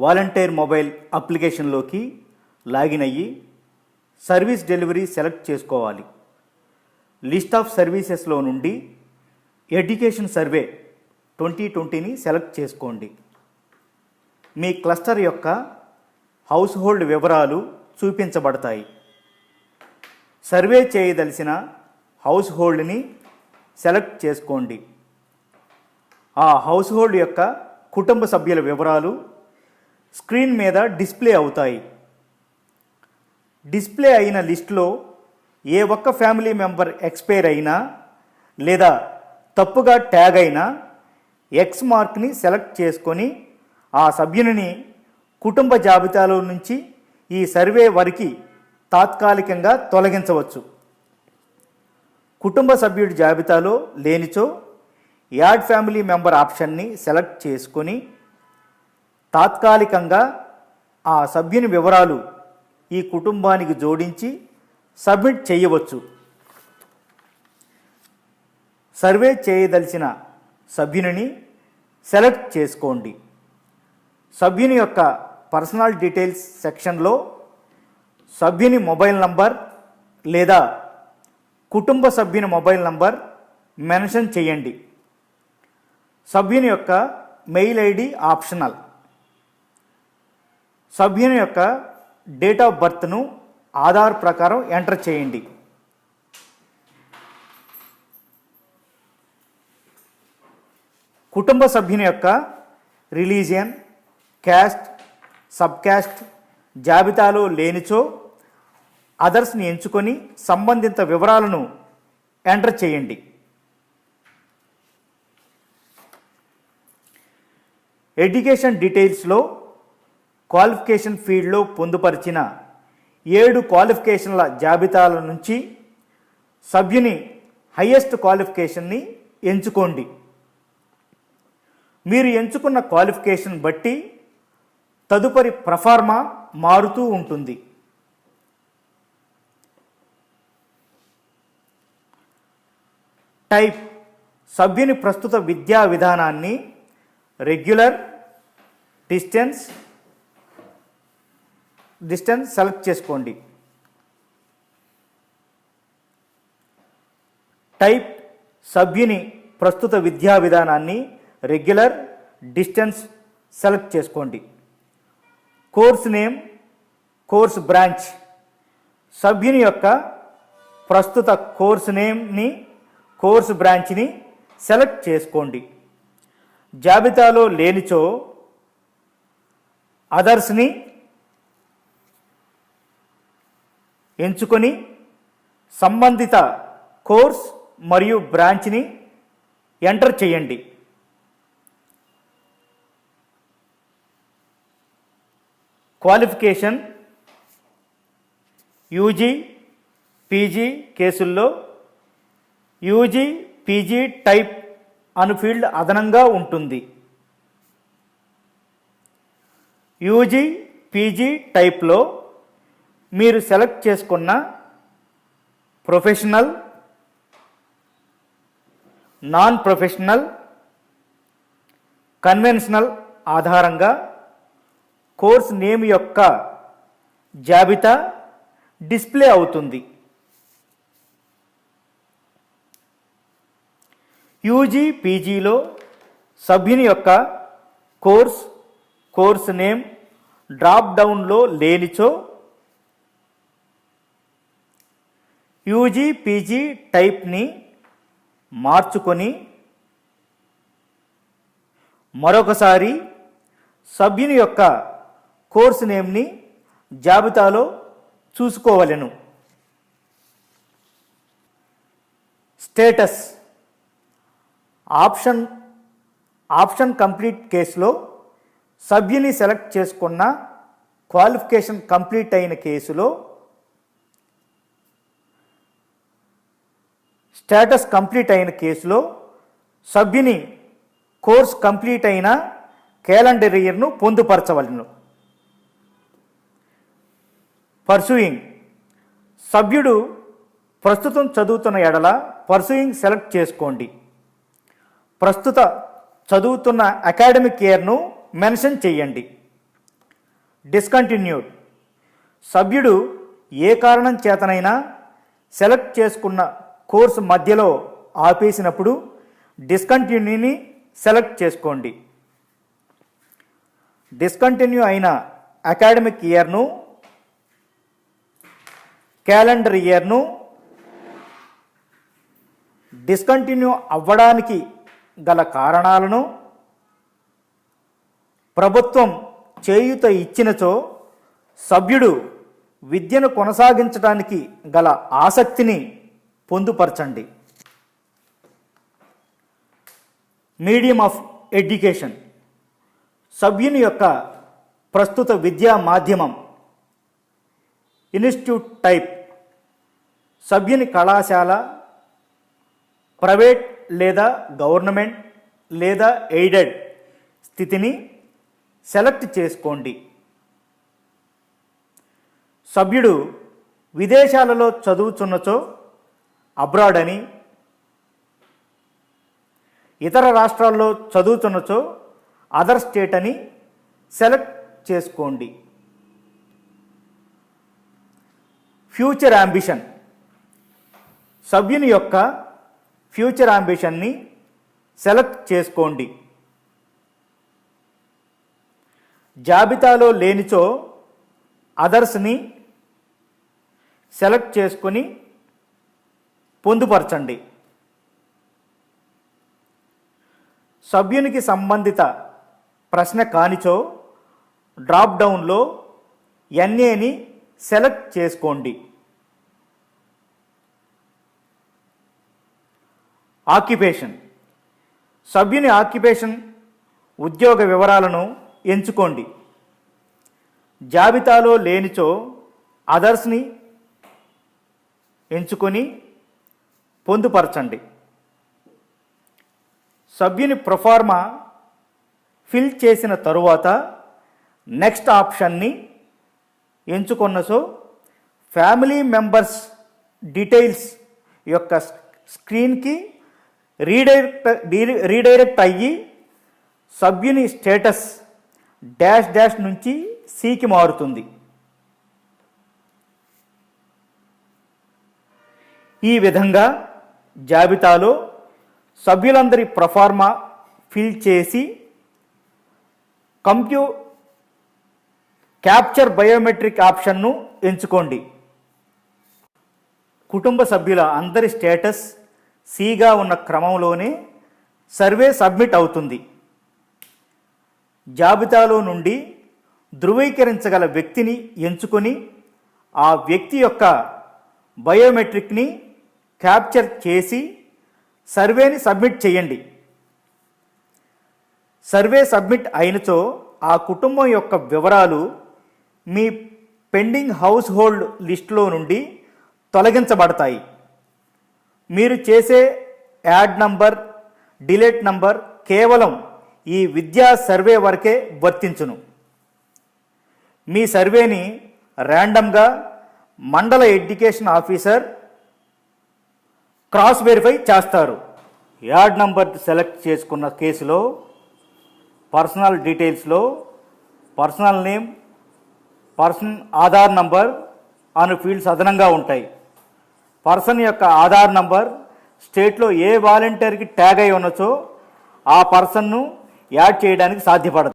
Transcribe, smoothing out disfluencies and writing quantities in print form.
Volunteer mobile అప్లికేషన్లోకి login అయ్యి service delivery select చేసుకోవాలి. List of సర్వీసెస్లో నుండి ఎడ్యుకేషన్ సర్వే 2020ని సెలెక్ట్ చేసుకోండి. మీ క్లస్టర్ యొక్క హౌస్ హోల్డ్ వివరాలు చూపించబడతాయి. సర్వే చేయదలిసిన హౌస్ హోల్డ్ని సెలెక్ట్ చేసుకోండి. ఆ హౌస్ హోల్డ్ యొక్క కుటుంబ సభ్యుల వివరాలు స్క్రీన్ మీద డిస్ప్లే అవుతాయి. డిస్ప్లే అయిన లిస్టులో ఏ ఒక్క ఫ్యామిలీ మెంబర్ ఎక్స్పైర్ అయినా లేదా తప్పుగా ట్యాగ్ అయినా ఎక్స్ మార్క్ని సెలెక్ట్ చేసుకొని ఆ సభ్యుని కుటుంబ జాబితాలో నుంచి ఈ సర్వే వరకు తాత్కాలికంగా తొలగించవచ్చు. కుటుంబ సభ్యుడి జాబితాలో లేనిచో యాడ్ ఫ్యామిలీ మెంబర్ ఆప్షన్ని సెలెక్ట్ చేసుకొని తాత్కాలికంగా ఆ సభ్యుని వివరాలు ఈ కుటుంబానికి జోడించి సబ్మిట్ చేయవచ్చు. సర్వే చేయదలిచిన సభ్యుని సెలెక్ట్ చేసుకోండి. సభ్యుని యొక్క పర్సనల్ డీటెయిల్స్ సెక్షన్లో సభ్యుని మొబైల్ నంబర్ లేదా కుటుంబ సభ్యుని మొబైల్ నంబర్ మెన్షన్ చేయండి. సభ్యుని యొక్క మెయిల్ ఐడి ఆప్షనల్. సభ్యుని యొక్క డేట్ ఆఫ్ బర్త్ను ఆధార్ ప్రకారం ఎంటర్ చేయండి. కుటుంబ సభ్యుని యొక్క రిలీజియన్, క్యాస్ట్, సబ్ క్యాస్ట్ జాబితాలో లేనిచో అదర్స్ని ఎంచుకొని సంబంధిత వివరాలను ఎంటర్ చేయండి. ఎడ్యుకేషన్ డీటెయిల్స్లో క్వాలిఫికేషన్ ఫీల్డ్లో పొందుపరిచిన 7 క్వాలిఫికేషన్ల జాబితాల నుంచి సభ్యుని హైయెస్ట్ క్వాలిఫికేషన్ని ఎంచుకోండి. మీరు ఎంచుకున్న క్వాలిఫికేషన్ బట్టి తదుపరి ప్రొఫార్మా మారుతూ ఉంటుంది. టైప్ సభ్యుని ప్రస్తుత విద్యా విధానాన్ని రెగ్యులర్, డిస్టెన్స్ సెలెక్ట్ చేసుకోండి. టైప్ సభ్యుని ప్రస్తుత విద్యా విధానాన్ని రెగ్యులర్, డిస్టెన్స్ సెలెక్ట్ చేసుకోండి. కోర్స్ నేమ్, కోర్స్ బ్రాంచ్ సభ్యుని యొక్క ప్రస్తుత కోర్స్ నేమ్ని, కోర్స్ బ్రాంచ్ని సెలెక్ట్ చేసుకోండి. జాబితాలో లేనిచో అదర్స్ని ఎంచుకొని సంబంధిత కోర్స్ మరియు బ్రాంచ్ని ఎంటర్ చేయండి. క్వాలిఫికేషన్ యూజీ, పీజీ కేసుల్లో యూజీ, పీజీ టైప్ అను ఫీల్డ్ అదనంగా ఉంటుంది. యూజీ, పీజీ టైప్లో మీరు సెలెక్ట్ చేసుకున్న ప్రొఫెషనల్, నాన్ ప్రొఫెషనల్, కన్వెన్షనల్ ఆధారంగా కోర్స్ నేమ్ యొక్క జాబితా డిస్ప్లే అవుతుంది. యూజీ, పీజీలో సభ్యుని యొక్క కోర్స్ నేమ్ డ్రాప్ డౌన్లో లేనిచో యూజీ, పీజీ టైప్ని మార్చుకొని మరొకసారి సభ్యుని యొక్క కోర్స్ నేమ్ని జాబితాలో చూసుకోవలెను. స్టేటస్ ఆప్షన్ కంప్లీట్ కేసులో సభ్యుని సెలెక్ట్ చేసుకున్న క్వాలిఫికేషన్ కంప్లీట్ అయిన కేసులో స్టేటస్ కంప్లీట్ అయిన కేసులో సభ్యుని కోర్స్ కంప్లీట్ అయిన క్యాలెండర్ ఇయర్ను పొందుపరచవలెను. పర్సూయింగ్ సభ్యుడు ప్రస్తుతం చదువుతున్న ఎడల పర్సూయింగ్ సెలెక్ట్ చేసుకోండి. ప్రస్తుత చదువుతున్న అకాడమిక్ ఇయర్ను మెన్షన్ చేయండి. డిస్కంటిన్యూడ్. సభ్యుడు ఏ కారణం చేతనైనా సెలెక్ట్ చేసుకున్న కోర్సు మధ్యలో ఆపేసినప్పుడు డిస్కంటిన్యూని సెలెక్ట్ చేసుకోండి. డిస్కంటిన్యూ అయిన అకాడమిక్ ఇయర్ను, క్యాలెండర్ ఇయర్ను, డిస్కంటిన్యూ అవ్వడానికి గల కారణాలను, ప్రభుత్వం చేయూత ఇచ్చినచో సభ్యుడు విద్యను కొనసాగించడానికి గల ఆసక్తిని పొందుపరచండి. Medium of education. సభ్యుని యొక్క ప్రస్తుత విద్యా మాధ్యమం, ఇన్స్టిట్యూట్ టైప్, సభ్యుని కళాశాల, ప్రైవేట్ లేదా గవర్నమెంట్ లేదా ఎయిడెడ్ స్థితిని సెలెక్ట్ చేసుకోండి. సభ్యుడు విదేశాలలో చదువుతున్నచో అబ్రాడ్ అని, ఇతర రాష్ట్రాల్లో చదువుతున్నచో అదర్ స్టేట్ అని సెలెక్ట్ చేసుకోండి. Future ambition. సభ్యుని యొక్క ఫ్యూచర్ అంబిషన్ని సెలెక్ట్ చేసుకోండి. జాబితాలో లేనిచో అదర్స్ని సెలెక్ట్ చేసుకొని పొందుపరచండి. సభ్యునికి సంబంధిత ప్రశ్న కానిచో డ్రాప్ డౌన్లో ఎన్ఏని సెలెక్ట్ చేసుకోండి. ఆక్యుపేషన్. సభ్యుని ఆక్యుపేషన్, ఉద్యోగ వివరాలను ఎంచుకోండి. జాబితాలో లేనిచో అదర్స్ని ఎంచుకొని పొందుపరచండి. సభ్యుని ప్రొఫార్మా ఫిల్ చేసిన తరువాత నెక్స్ట్ ఆప్షన్ని ఎంచుకున్నచో ఫ్యామిలీ మెంబర్స్ డీటెయిల్స్ యొక్క స్క్రీన్కి రీడైరెక్ట్ అయ్యి సభ్యుని స్టేటస్ డాష్ డాష్ నుంచి సికి మారుతుంది. ఈ విధంగా జాబితాలో సభ్యులందరి ప్రొఫార్మా ఫిల్ చేసి క్యాప్చర్ బయోమెట్రిక్ ఆప్షన్ను ఎంచుకోండి. కుటుంబ సభ్యుల అందరి స్టేటస్ సిగా ఉన్న క్రమంలోనే సర్వే సబ్మిట్ అవుతుంది. జాబితాలో నుండి ధృవీకరించగల వ్యక్తిని ఎంచుకొని ఆ వ్యక్తి యొక్క బయోమెట్రిక్ని క్యాప్చర్ చేసి సర్వేని సబ్మిట్ చేయండి. సర్వే సబ్మిట్ అయినచో ఆ కుటుంబం యొక్క వివరాలు మీ పెండింగ్ హౌస్ హోల్డ్ లిస్టులో నుండి తొలగించబడతాయి. మీరు చేసే యాడ్ నంబర్, డిలీట్ నంబర్ కేవలం ఈ విద్యా సర్వే వరకే వర్తించును. మీ సర్వేని ర్యాండమ్గా మండల ఎడ్యుకేషన్ ఆఫీసర్ క్రాస్ వెరిఫై చేస్తారు. యాడ్ నంబర్ సెలెక్ట్ చేసుకున్న కేసులో పర్సనల్ డీటెయిల్స్లో పర్సనల్ నేమ్, ఆధార్ నంబర్ అను ఫీల్డ్స్ అదనంగా ఉంటాయి. పర్సన్ యొక్క ఆధార్ నంబర్ స్టేట్లో ఏ వాలంటీర్కి ట్యాగ్ అయి ఉన్నచో ఆ పర్సన్ను యాడ్ చేయడానికి సాధ్యపడదు.